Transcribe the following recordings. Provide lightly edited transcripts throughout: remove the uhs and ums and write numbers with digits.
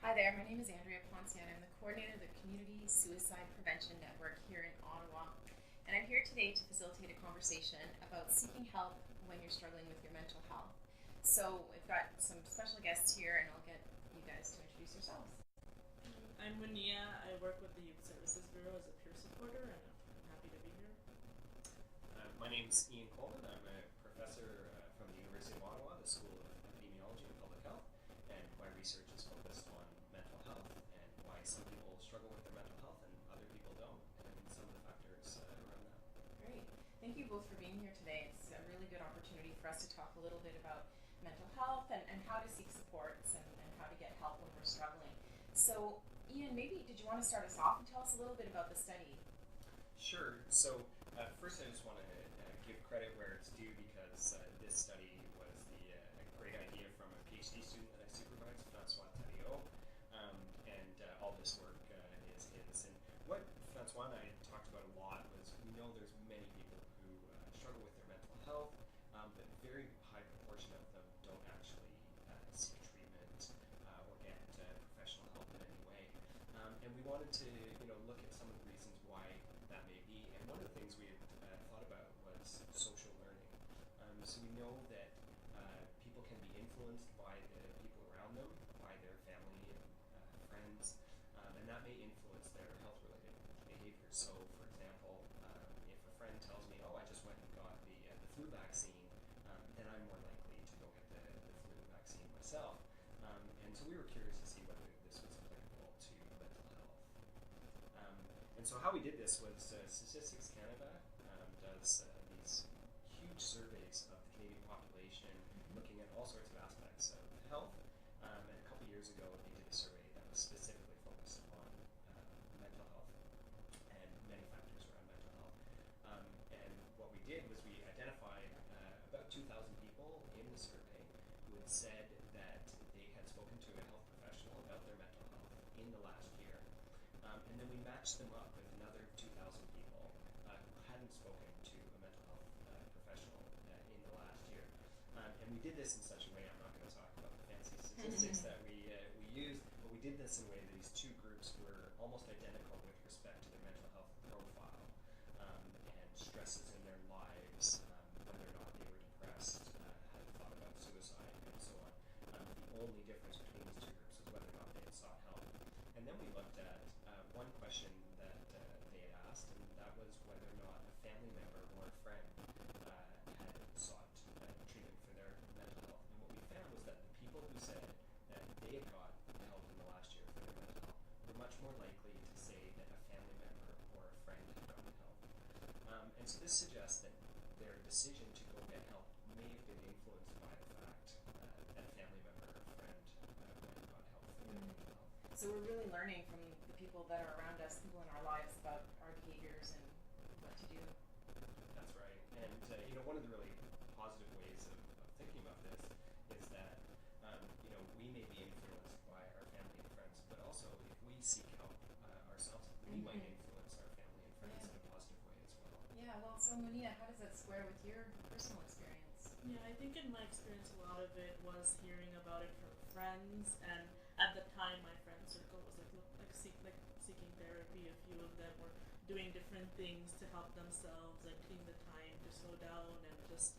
Hi there, my name is Andrea Poncian. I'm the coordinator of the Community Suicide Prevention Network here in Ottawa. And I'm here today to facilitate a conversation about seeking help when you're struggling with your mental health. So we've got some special guests here, and I'll get you guys to introduce yourselves. I'm Munia. I work with the Youth Services Bureau as a peer supporter, and I'm happy to be here. My name's Ian Coleman. I'm a professor from the University of Ottawa, the School of Epidemiology and Public Health, and my research is focused on mental health and why some people struggle with their mental health and other people don't, and some of the factors around that. Great. Thank you both for being here today. It's a really good opportunity for us to talk a little bit about mental health and how to seek supports and how to get help when we're struggling. So, Ian, maybe did you want to start us off and tell us a little bit about the study? Sure. So first, I just want to give credit where it's due because this study was a great idea from a PhD student that I supervise, Francois Thaddeau, and all this work is his. And what Francois and I talked about a lot was we know there's many people who struggle with their mental health, but very high proportion of them don't actually seek treatment or get professional help in any way. And we wanted to, look at some of the reasons why that may be. And one of the things we had thought about was social learning. So we know that people can be influenced by the people around them, by their family and friends, and that may influence their health-related behavior. So, for example, if a friend tells me, "Oh, I just went and got the flu vaccine," then I'm more likely to go get the flu vaccine myself. And so we were curious to see whether this was applicable to mental health. And so how we did this was Statistics Canada does these huge surveys of the Canadian population, looking at all sorts of aspects of health. And a couple years ago, they did a survey that was specifically focused on mental health and many factors around mental health. And what we did was we identified about 2,000 people in the survey who had said that they had spoken to a health professional about their mental health in the last year. And then we matched them up with another 2,000 people who hadn't spoken to a mental health professional in the last year. And we did this in such a way, I'm not going to talk about the fancy statistics that we used, but we did this in a way that these two groups were almost identical with respect to their mental health profile and stresses in their lives, whether or not they were depressed, had thought about suicide, and so on. The only difference between these two groups was whether or not they had sought help. And then we looked at one question that they had asked, and that was whether or not a family member or a friend had sought treatment for their mental health. And what we found was that the people who said that they had got help in the last year for their mental health were much more likely to say that a family member or a friend had gotten help. And so this suggests that their decision to go get help may have been influenced by the fact that a family member or a friend went and got help for their mental health. So we're really learning from the people that are around us, people in our lives, about our behaviors and what to do. That's right. And one of the really positive ways of thinking about this is that we may be influenced by our family and friends, but also if we seek help ourselves, we might influence our family and friends in a positive way as well. Yeah, well, so Munia, how does that square with your personal experience? Yeah, I think in my experience, a lot of it was hearing about it from friends, and at the time, my friend circle was seeking therapy. A few of them were doing different things to help themselves, like taking the time to slow down and just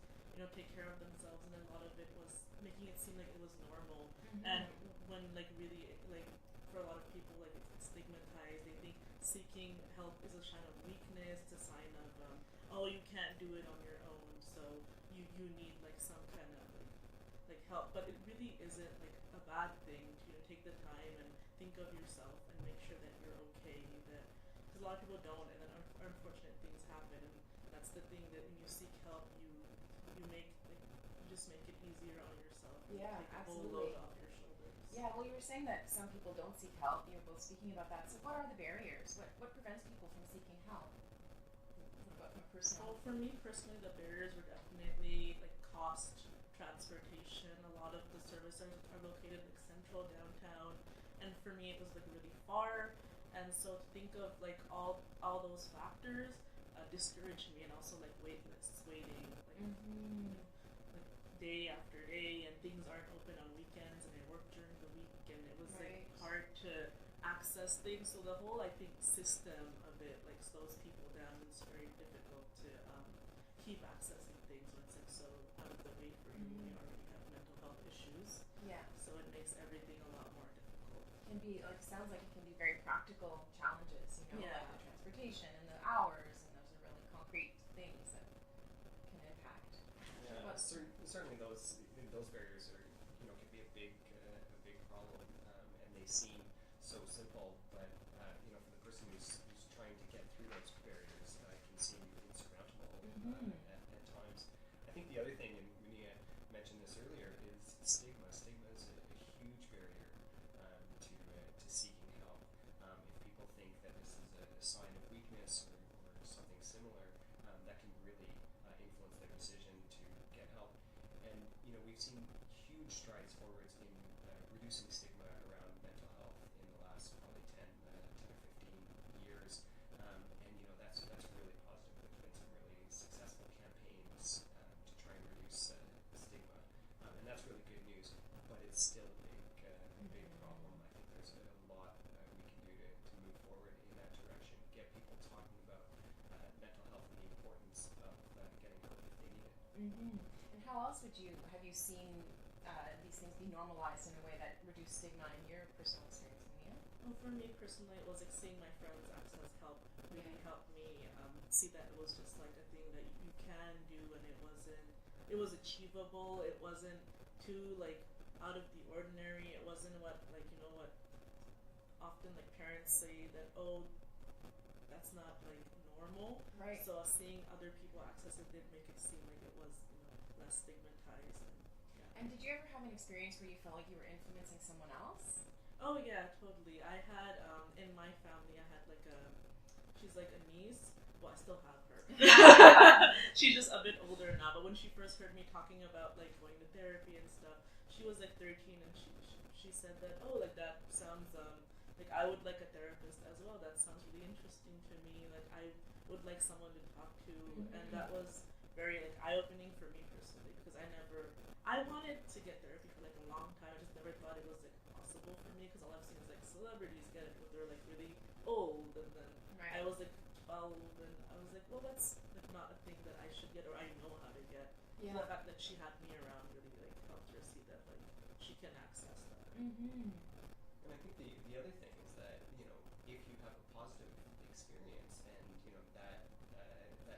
take care of themselves. And then a lot of it was making it seem like it was normal, and when really for a lot of people it's stigmatized. They think seeking help is a sign of weakness, it's a sign of oh, you can't do it on your own, so you need some kind of help. But it really isn't a bad thing to take the time and think of yourself and make sure that you're okay. That because a lot of people don't, and then unfortunate things happen. And that's the thing, that when you seek help, you make you just make it easier on yourself. Yeah, take the whole absolutely. load off your shoulders. Yeah, well, you were saying that some people don't seek help. You're both speaking about that. So, what are the barriers? What prevents people from seeking help? What about from a personal? Well, for me personally, the barriers were definitely cost, transportation. A lot of the services are located central downtown, and for me it was really far. And so to think of all those factors discouraged me, and also wait lists, waiting Mm-hmm. day after day, and things aren't open on weekends, and I work during the week and it was Right. like hard to access things. So the whole, I think, system of it like slows people down. It's very difficult to keep accessing things when it's like so out of the way for you when you already have mental health issues. Yeah. So it makes everything a lot more difficult. Can be like sounds like it can be very practical challenges, you know, Yeah. like the transportation and the hours, and those are really concrete things that can impact. Yeah, What- certainly those barriers are, you know, can be a big problem, and they seem so simple, but you know, for the person who's trying to get through those barriers, can seem insurmountable at times. I think the other thing, and Munia mentioned this earlier, is stigma. Stigma is a huge barrier to seeking help. If people think that this is a sign of weakness or something similar, that can really influence their decision to get help. And you know, we've seen huge strides forwards in reducing stigma around mental health in the last probably 10 or 15 years. And you know, that's really positive. There's been some really successful campaigns to try and reduce stigma, and that's really good news. But it's still a big problem. I think there's a lot we can do to move forward in that direction. Get people talking about mental health and the importance of getting help if they need it. And how else have you seen these things be normalized in a way that reduce stigma in your personal experience, Mia? Well, for me personally, it was like seeing my friends access help really helped me see that it was just like a thing that you can do, and it was achievable. It wasn't too like out of the ordinary. It wasn't what like you know what often like parents say that that's not like normal. Right. So seeing other people access it did make it seem like it was less stigmatized. And did you ever have an experience where you felt like you were influencing someone else? Oh yeah, totally. I had in my family, I had like she's like a niece. Well, I still have her. She's just a bit older now. But when she first heard me talking about like going to therapy and stuff, she was like 13, and she said that like that sounds like I would like a therapist as well. That sounds really interesting to me. Like I would like someone to talk to, and that was very like eye opening for me personally because I wanted to get therapy for like a long time. I just never thought it was like possible for me because all I've seen is like celebrities get it, but they're like really old, and then Right. I was like 12, and I was like, well, that's like not a thing that I should get or I know how to get. Yeah. So the fact that she had me around really like helped her see that like she can access that. Mm-hmm. And I think the other thing is that, you know, if you have a positive experience and you know that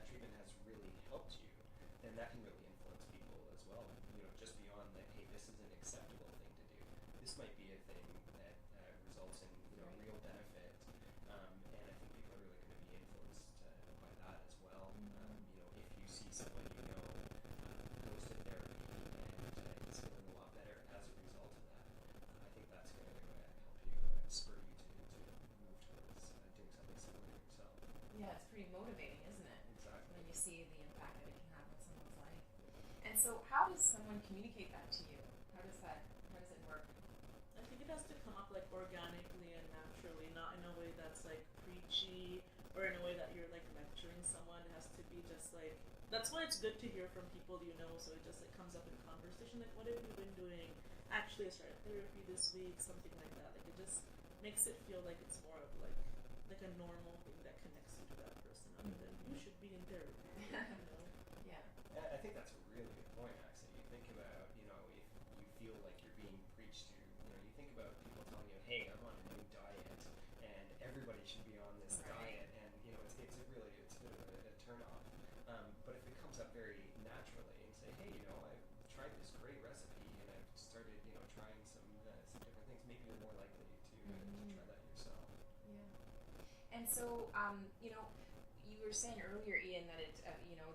treatment has really helped you, then that can really influence people as well. You know, just beyond that, hey, this is an acceptable thing to do. This might be a thing that results in real benefit, and I think people are really going to be influenced by that as well. You know, if you see someone you know goes to therapy and is feeling a lot better as a result of that, I think that's going to help you spur you to move towards doing something similar yourself. Yeah, it's pretty motivating, isn't it? Exactly. When you see the impact that it can have on someone's life. And so, how does someone communicate that to you? How does it work? I think it has to come up like organically and naturally, not in a way that's like preachy or in a way that you're like lecturing someone. It has to be just like that's why it's good to hear from people you know. So it just like comes up in conversation. Like, what have you been doing? Actually, I started therapy this week. Something like that. Like it just makes it feel like it's more of like a normal thing that connects you to that person, other than you should be in therapy. You know? Yeah. Yeah, I think that's a really good point, actually. You think about, you know, if you feel like you're being preached to, you know, you think about people telling you, hey, I'm on a new diet, and everybody should be on this Right. diet, and, you know, it's a bit of a turn-off. But if it comes up very naturally and say, hey, you know, I've tried this great recipe, and I've started, you know, trying some different things, maybe you're more likely to try that yourself. Yeah. And so, you know, you were saying earlier, Ian, that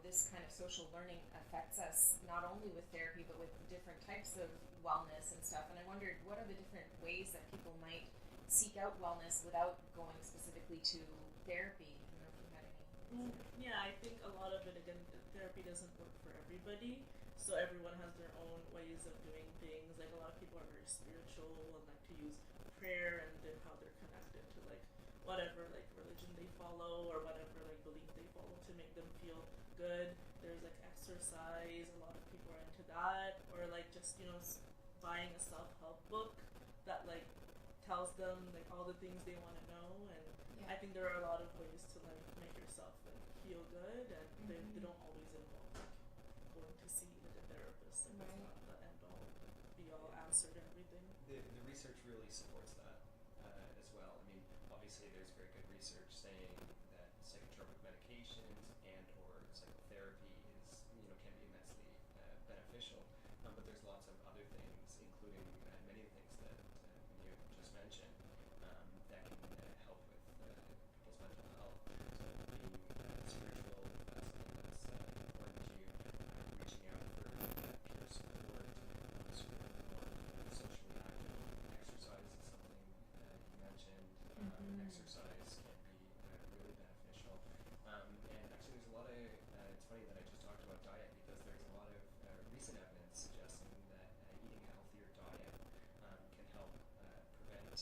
this kind of social learning affects us not only with therapy but with different types of wellness and stuff. And I wondered, what are the different ways that people might seek out wellness without going specifically to therapy? I don't know if you had any. Yeah, I think a lot of it, again, therapy doesn't work for everybody. So everyone has their own ways of doing things. Like a lot of people are very spiritual and like to use prayer and then how they're connected to like whatever like religion they follow or whatever like belief they follow to make them feel good. There's like exercise. A lot of people are into that, or like just buying a self-help book. that like tells them like all the things they want to know, and Yeah. I think there are a lot of ways to like make yourself like feel good, and they Mhm. don't always involve like going to see like a therapist. Like Right. that's not the end all be all answer to everything. The research really supports that as well. I mean, obviously, there's very good research saying that psychotropic medications and or psychotherapy is can be immensely beneficial. But there's lots of other things, including many of the things that you just mentioned, that can help with people's mental health. So being spiritual, that's something that's important to you. Reaching out for peer support, supporting more socially active. Exercise is something you mentioned. Mhm. Exercise can be really beneficial. And actually, there's a lot of. It's funny that I just talked about diet because there's a lot of recent evidence suggesting that eating a healthier diet can help prevent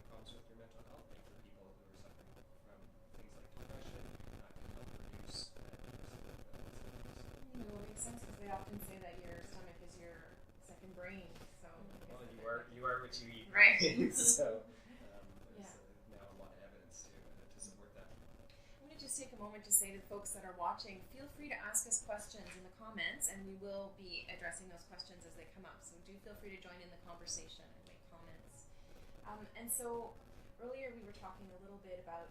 problems with your mental health. Like for people who are suffering from things like depression, can help reduce the risk of symptoms. It makes sense because they often say that your stomach is your second brain. So I guess Well, that you are what you eat. Right. So there's Yeah. now a lot of evidence to support that. I'm going to just take a moment to say to the folks that are watching, feel free to ask us questions in the comments, and we will be addressing those questions as they come up. So do feel free to join in the conversation and make comments. And so earlier we were talking a little bit about.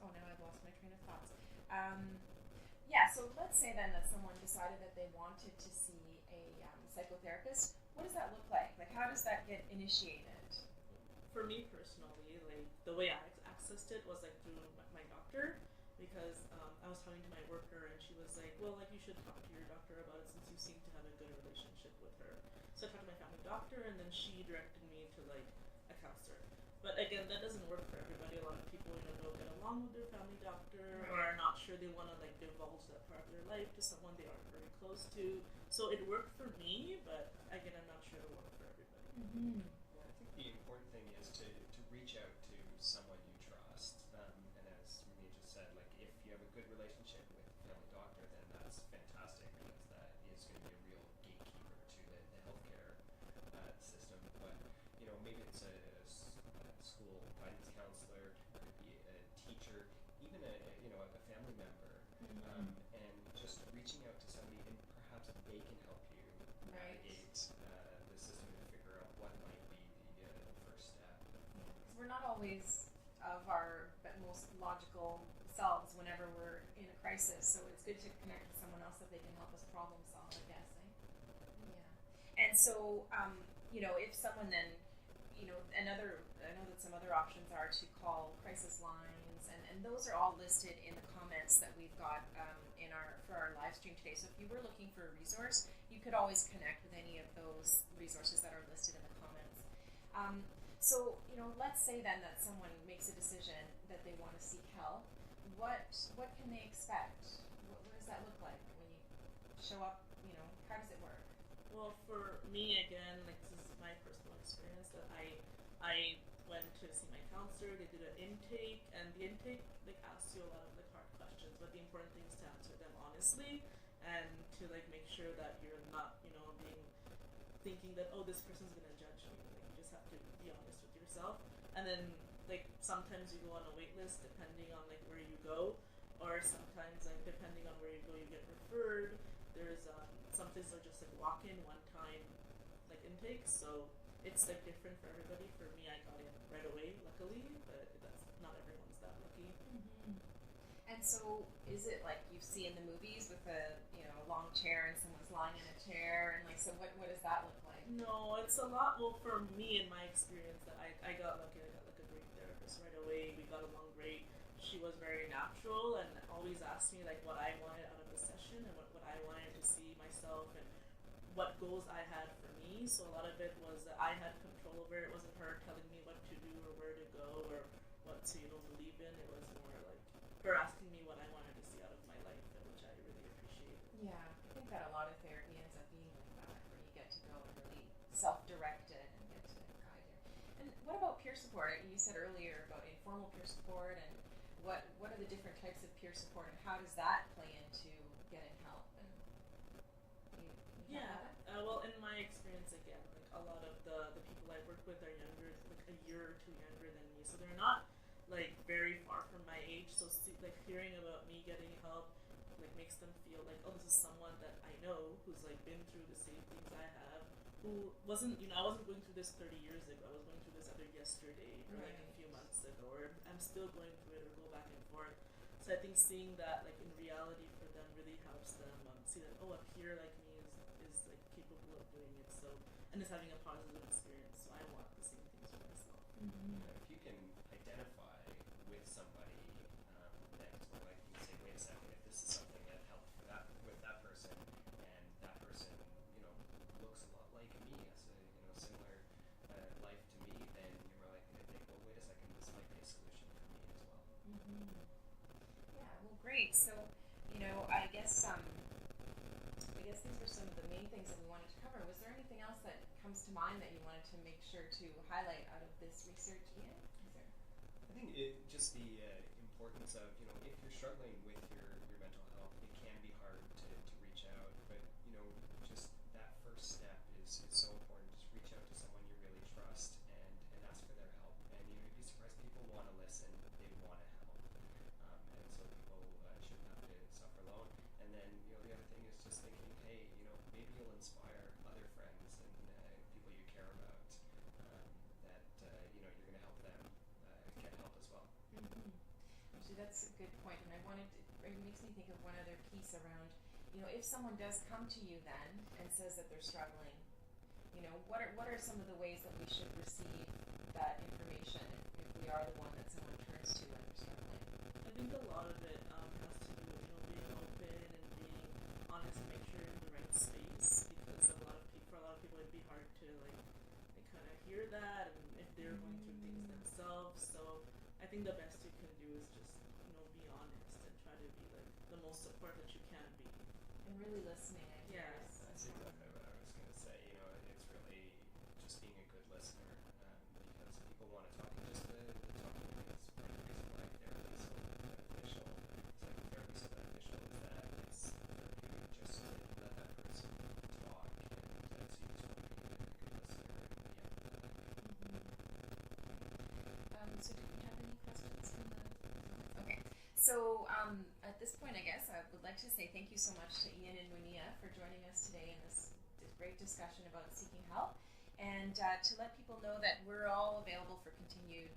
Oh, now I've lost my train of thoughts. Yeah, so let's say then that someone decided that they wanted to see a psychotherapist. What does that look like? Like, how does that get initiated? For me personally, like the way I accessed it was like through my doctor, because I was talking to my worker and she was like, well, like you should talk to your doctor about it since you seem to have a good relationship with her. So I talked to my family doctor, and then she directed me to like a counselor. But again, that doesn't work for everybody. A lot of people, don't get along with their family doctor, or are not sure they want to like divulge that part of their life to someone they aren't very close to. So it worked for me, but again, I'm not sure it'll work for everybody. Mm-hmm. Yeah, I think the important thing is to reach out to someone you trust. And as Renee just said, like if you have a good relationship with a family doctor, then that's fantastic because that is going to be a real gatekeeper to the healthcare system. But maybe it's a school guidance counselor, could be a teacher, even a family member, and just reaching out to somebody, and perhaps they can help you Right. navigate the system and figure out what might be the first step. Because we're not always of our most logical selves whenever we're in a crisis, so it's good to connect with someone else that they can help us problem solve, I guess. Yeah. And so, if someone then, I know that some other options are to call crisis lines, and those are all listed in the comments that we've got for our live stream today. So if you were looking for a resource, you could always connect with any of those resources that are listed in the comments. So, let's say then that someone makes a decision that they want to seek help. What can they expect? What does that look like when you show up? How does it work? Well, for me, again, like this is my personal experience that I went to see my counselor. They did an intake, and the intake like asks you a lot of like hard questions, but the important thing is to answer them honestly and to like make sure that you're not thinking that, oh, this person's gonna judge me. Like you just have to be honest with yourself, and then like sometimes you go on a wait list depending on like where you go, or sometimes like depending on where you go you get referred. There's some places are just like walk-in one-time like intakes, so it's like different for everybody. For me, I got in right away, luckily, but that's not everyone's that lucky. Mm-hmm. And so, is it like you see in the movies with a long chair and someone's lying in a chair, and like so what does that look like? No, it's a lot. Well, for me, in my experience, that I got lucky. I got like a great therapist right away. We got along great. She was very natural and always asked me like what I wanted out of the session and what I wanted to see myself and what goals I had for me. So a lot of it was that I had control over. It wasn't her telling me what to do or where to go or what to believe in. It was more like her asking me what I wanted to see out of my life, which I really appreciated. Yeah, I think that a lot of therapy ends up being like that, where you get to go and really self-directed and get to guide you. And what about peer support? You said earlier about informal peer support, and what are the different types of peer support, and how does that play into getting help? And you Yeah. Well, in my experience, again, like a lot of the people I I work with are younger, like a year or two younger than me, so they're not like very far from my age. So like hearing about me getting help like makes them feel like, oh, this is someone that I know who's like been through the same things I have, who wasn't, you know, I wasn't going through this 30 years ago. I was going through this either yesterday or like a Right. few months ago, or I'm still going through it or go back and forth. So I think seeing that like in reality for them really helps them see that, oh, a peer like me is like capable of doing it. So and is having a positive experience. So I want the same things for myself. Mm-hmm. If you can identify with somebody that, like, you say, wait a second, if this is something that helped for that with that person, and that person, looks a lot like me, has a similar life to me, then you're like, I think, well, wait a second, this might be a solution for me as well. Mm-hmm. Yeah, well, great. So, I guess these were some of the main things that we wanted to cover. Was there anything else that comes to mind that you wanted to make sure to highlight out of this research, Ian? Is there? I think just the importance of, if you're struggling with your mental health, it can be hard to reach out, but, just that first step is so important. Just reach out to someone you really trust and ask for their help. And, you'd be surprised, people want to listen, they want to help. And so people shouldn't have to suffer alone. And then, the other thing is just thinking, hey, maybe you'll inspire other friends and people you care about, that, you're going to help them get help as well. Mm-hmm. Actually, that's a good point, and it makes me think of one other piece around, if someone does come to you then and says that they're struggling, what are some of the ways that we should receive that information if we are the one that someone turns to when they're struggling? I think a lot of it has to do with being open and being honest, make sure you're in the right space, because for a lot of people it'd be hard to like kind of hear that, and if they're going through things themselves. So I think the best you can do is just be honest and try to be like the most support that you can be. And really listening, I guess. Yes. That's exactly what I was going to say. It's really just being a good listener, because people want to talk. And just the talking is one of the reasons why therapy is so beneficial. Psychotherapy is so beneficial is that it's therapeutic just to let that person talk, and so you just want to be a good listener and be empathetic. So do we have any questions from the Okay. So at this point, I guess I would like to say thank you so much to Ian and Munia for joining us today in this great discussion about seeking help, and to let people know that we're all available for continued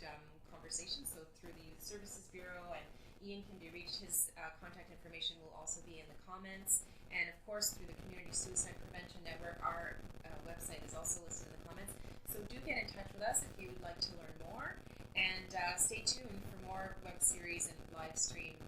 conversation. So through the Youth Services Bureau, and Ian can be reached. His contact information will also be in the comments, and of course through the Community Suicide Prevention Network. Our website is also listed in the comments. So do get in touch with us if you would like to learn more, and stay tuned for more web series and live stream